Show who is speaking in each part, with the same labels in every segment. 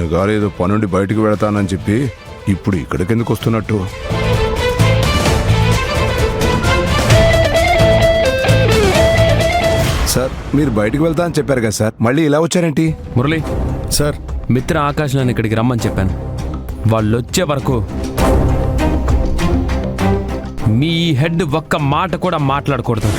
Speaker 1: ఈయన గారు ఏదో పనుండి బయటకు వెళతానని చెప్పి ఇప్పుడు ఇక్కడికి ఎందుకు వస్తున్నట్టు? సార్ మీరు బయటకు వెళ్తా అని చెప్పారు కదా సార్, మళ్ళీ ఇలా వచ్చారేంటి?
Speaker 2: మురళి
Speaker 3: సార్,
Speaker 2: మిత్ర ఆకాష్ నన్ను ఇక్కడికి రమ్మని చెప్పాను. వాళ్ళు వచ్చే వరకు మీ హెడ్ ఒక్క మాట కూడా మాట్లాడకూడదు.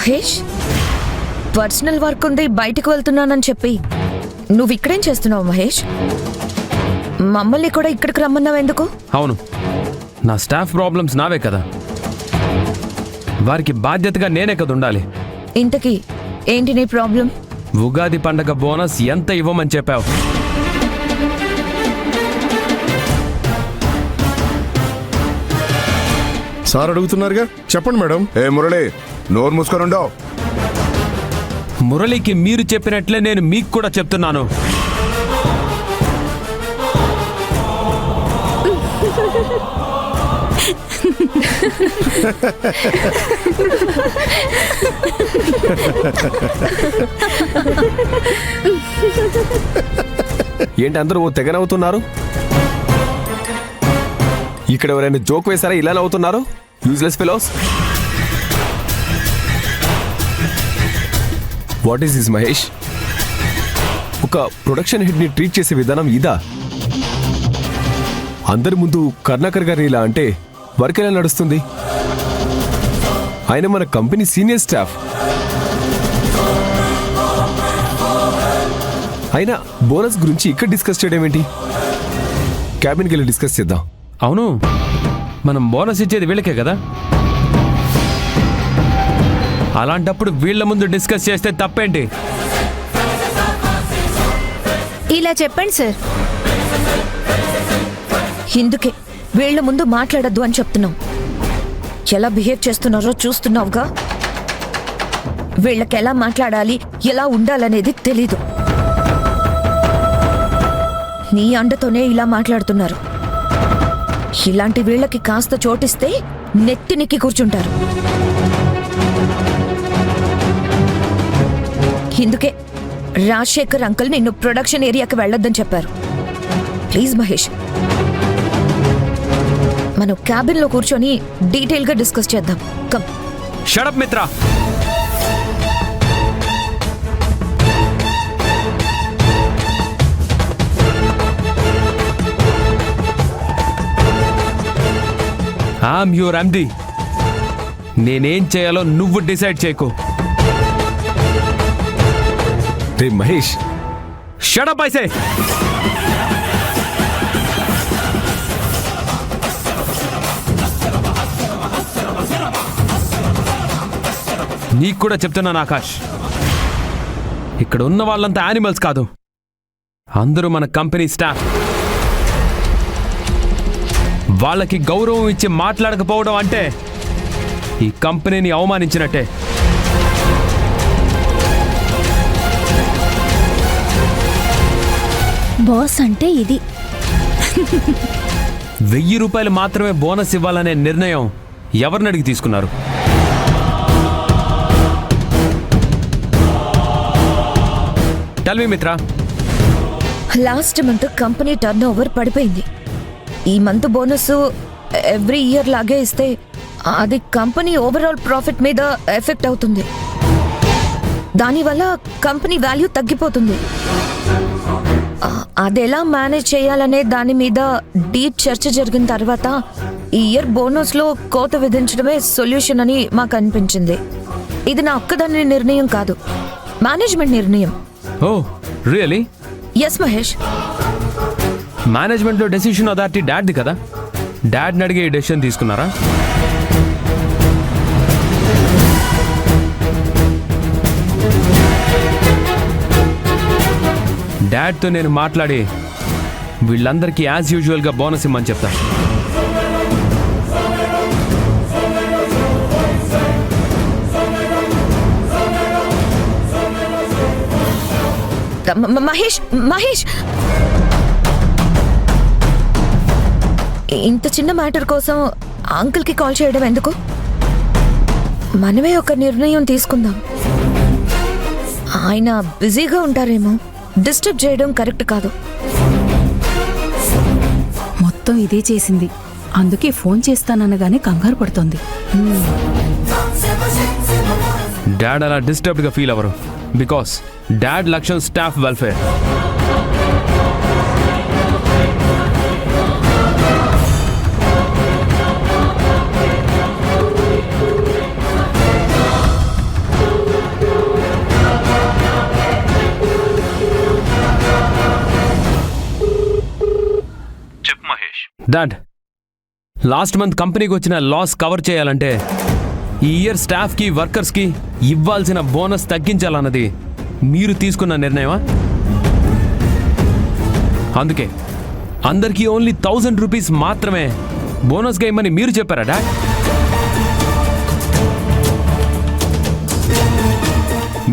Speaker 4: మహేష్, పర్సనల్ వర్క్ ఉంది బయటకు వెళ్తున్నానని చెప్పి నువ్వు ఇక్కడేం చేస్తున్నావు మహేష్? మమ్మల్ని కూడా ఇక్కడికి రమ్మన్నావు ఎందుకు?
Speaker 2: అవును, నా స్టాఫ్ ప్రాబ్లమ్స్ నావే కదా, వారికి బాధ్యతగా నేనే కదా ఉండాలి.
Speaker 4: ఇంతకీ ఏంటి నీ ప్రాబ్లం?
Speaker 2: ఉగాది పండగ బోనస్ ఎంత ఇవ్వమని చెప్పావు?
Speaker 3: సార్ అడుగుతున్నారుగా, చెప్పండి మేడం.
Speaker 1: ఏ మురళి, నోరు మూసుకొని ఉండవు.
Speaker 2: మురళికి మీరు చెప్పినట్లే నేను మీకు కూడా చెప్తున్నాను.
Speaker 5: ఏంటి అందరూ ఓ తెగ నవ్వుతున్నారు? ఇక్కడ ఎవరైనా జోక్ వేశారా ఇలా నవ్వుతున్నారు? Useless fellows. What is this Mahesh? ఒక ప్రొడక్షన్ హెడ్ ని ట్రీట్ చేసే విధానం ఇదా? అందరి ముందు కర్ణాకర్ గారు ఇలా అంటే వర్క్ ఎలా నడుస్తుంది? ఆయన మన కంపెనీ సీనియర్ స్టాఫ్. అయినా బోనస్ గురించి ఇక్కడ డిస్కస్ చేయడం ఏంటి? క్యాబిన్కి వెళ్ళి డిస్కస్ చేద్దాం.
Speaker 2: అవును, మనం బోనస్ ఇచ్చేది వీళ్ళకే కదా, అలాంటప్పుడు వీళ్ళ ముందు డిస్కస్ చేస్తే తప్పేంటి?
Speaker 6: ఇలా చెప్పండి సార్.
Speaker 4: ఇందుకే వీళ్ళ ముందు మాట్లాడద్దు అని చెప్తున్నావు. ఎలా బిహేవ్ చేస్తున్నారో చూస్తున్నావుగా. వీళ్ళకి ఎలా మాట్లాడాలి, ఎలా ఉండాలనేది తెలీదు. నీ అండతోనే ఇలా మాట్లాడుతున్నారు. ఇలాంటి వీళ్ళకి కాస్త చోటిస్తే నెత్తినెక్కి కూర్చుంటారు. ఇందుకే రాజశేఖర్ అంకుల్ నిన్ను ప్రొడక్షన్ ఏరియాకి వెళ్ళొద్దని చెప్పారు. ప్లీజ్ మహేష్, మనం క్యాబిన్ లో కూర్చొని డీటెయిల్ గా డిస్కస్ చేద్దాం. Come.
Speaker 2: Shut up Mitra. I'm your MD. నేనేం చేయాలో నువ్వు డిసైడ్ చేయకు.
Speaker 5: రే Mahesh,
Speaker 2: shut up I say. నీకు కూడా చెప్తున్నాను ఆకాష్, ఇక్కడ ఉన్న వాళ్ళంతా యానిమల్స్ కాదు, అందరూ మన కంపెనీ స్టాఫ్. వాళ్ళకి గౌరవం ఇచ్చి మాట్లాడకపోవడం అంటే ఈ కంపెనీని అవమానించినట్టే.
Speaker 6: బాస్ అంటే ఇది.
Speaker 2: 1000 రూపాయలు మాత్రమే బోనస్ ఇవ్వాలనే నిర్ణయం ఎవరిని అడిగి తీసుకున్నారు? టెల్ మీ మిత్ర.
Speaker 4: Last month company turn over పడిపోయింది. ఈ మంత్ బోనస్ ఎవ్రీ ఇయర్ లాగే ఇస్తే అది కంపెనీ ఓవరాల్ ప్రాఫిట్ మీద ఎఫెక్ట్ అవుతుంది. దానివల్ల కంపెనీ వాల్యూ తగ్గిపోతుంది. అది ఎలా మేనేజ్ చేయాలనే దాని మీద డీప్ చర్చ జరిగిన తర్వాత ఈ ఇయర్ బోనస్ లో కోత విధించడమే సొల్యూషన్ అని మాకు అనిపించింది. ఇది నా ఒక్కదాని నిర్ణయం కాదు, మేనేజ్మెంట్ నిర్ణయం.
Speaker 2: Oh really?
Speaker 4: ఎస్ మహేష్.
Speaker 2: మేనేజ్మెంట్లో డెసిషన్ అథారిటీ డాడ్ది కదా, డాడ్ని అడిగి ఈ డెసిషన్ తీసుకున్నారా? డాడ్తో నేను మాట్లాడి వీళ్ళందరికీ యాజ్ యూజువల్గా బోనస్ ఇమ్మని చెప్తా.
Speaker 4: మహేష్ మహేష్, ఇంత చిన్న మ్యాటర్ కోసం అంకుల్కి కాల్ చేయడం ఎందుకు? మనమే ఒక నిర్ణయం తీసుకుందాం. ఆయన బిజీగా ఉంటారేమో, డిస్టర్బ్ చేయడం కరెక్ట్ కాదు.
Speaker 7: మొత్తం ఇదే చేసింది, అందుకే ఫోన్ చేస్తాననగానే కంగారు పడుతోంది.
Speaker 2: డాడ్ అలా డిస్టర్బ్డ్గా ఫీల్ అవ్వరు, బికాస్ డాడ్ లక్ష్యం స్టాఫ్ వెల్ఫేర్.
Speaker 8: చెప్పు మహేష్.
Speaker 2: డాడ్, లాస్ట్ మంత్ కంపెనీకి వచ్చిన లాస్ కవర్ చేయాలంటే ఈ ఇయర్ స్టాఫ్కి వర్కర్స్కి ఇవ్వాల్సిన బోనస్ తగ్గించాలన్నది మీరు తీసుకున్న నిర్ణయమా? అందుకే అందరికీ ఓన్లీ 1000 రూపీస్ మాత్రమే బోనస్గా ఇమ్మని మీరు చెప్పారా డాడ్?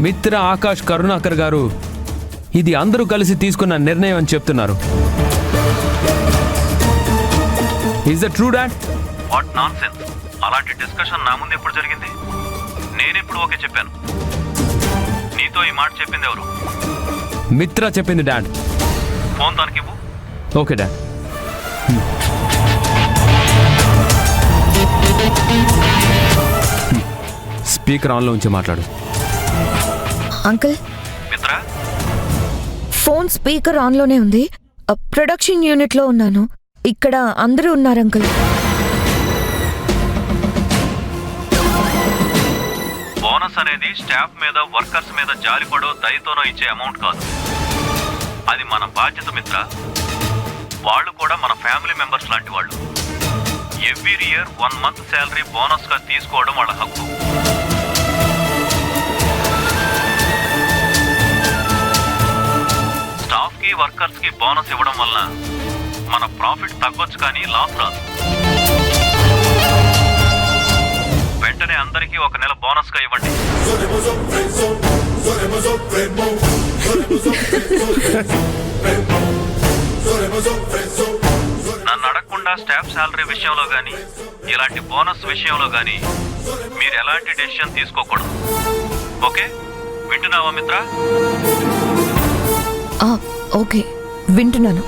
Speaker 2: మిత్ర ఆకాష్ కరుణాకర్ గారు ఇది అందరూ కలిసి తీసుకున్న నిర్ణయం అని చెప్తున్నారు. Is that true dad?
Speaker 8: What non sense! అలాంటి డిస్కషన్ నా ముందు ఎప్పుడు జరిగింది? నేనెప్పుడు ఓకే చెప్పాను? నీతో ఈ మాట చెప్పింది ఎవరు?
Speaker 2: మిత్ర చెప్పింది డాడ్.
Speaker 8: ఫోన్ తనకివ్వు.
Speaker 2: Okay dad. స్పీకర్ ఆన్లో ఉంచి మాట్లాడు.
Speaker 4: అంకుల్,
Speaker 8: మిత్ర,
Speaker 4: ఫోన్ స్పీకర్ ఆన్లోనే ఉంది. ప్రొడక్షన్ యూనిట్లో ఉన్నాను. ఇక్కడ అందరూ ఉన్నారు అంకుల్.
Speaker 8: బోనస్ అనేది స్టాఫ్ మీద వర్కర్స్ మీద జాలిపడో దయతోనో ఇచ్చే అమౌంట్ కాదు. అది మన బాధ్యత మిత్ర. వాళ్ళు కూడా మన ఫ్యామిలీ మెంబర్స్ లాంటి వాళ్ళు. ఎవ్రీ ఇయర్ 1 మంత్ శాలరీ బోనస్గా తీసుకోవడం వాళ్ళ హక్కు. స్టాఫ్కి వర్కర్స్కి బోనస్ ఇవ్వడం వలన మన ప్రాఫిట్ తగ్గొచ్చు కానీ లాస్ రాదు. వెంటనే అందరికీ 1 నెల బోనస్గా ఇవ్వండి. నన్ను అడగకుండా స్టాఫ్ శాలరీ విషయంలో కానీ ఇలాంటి బోనస్ విషయంలో కానీ మీరు ఎలాంటి డెసిషన్ తీసుకోకూడదు. ఓకే, వింటున్నావా మిత్ర?
Speaker 4: ఓకే, వింటున్నాను.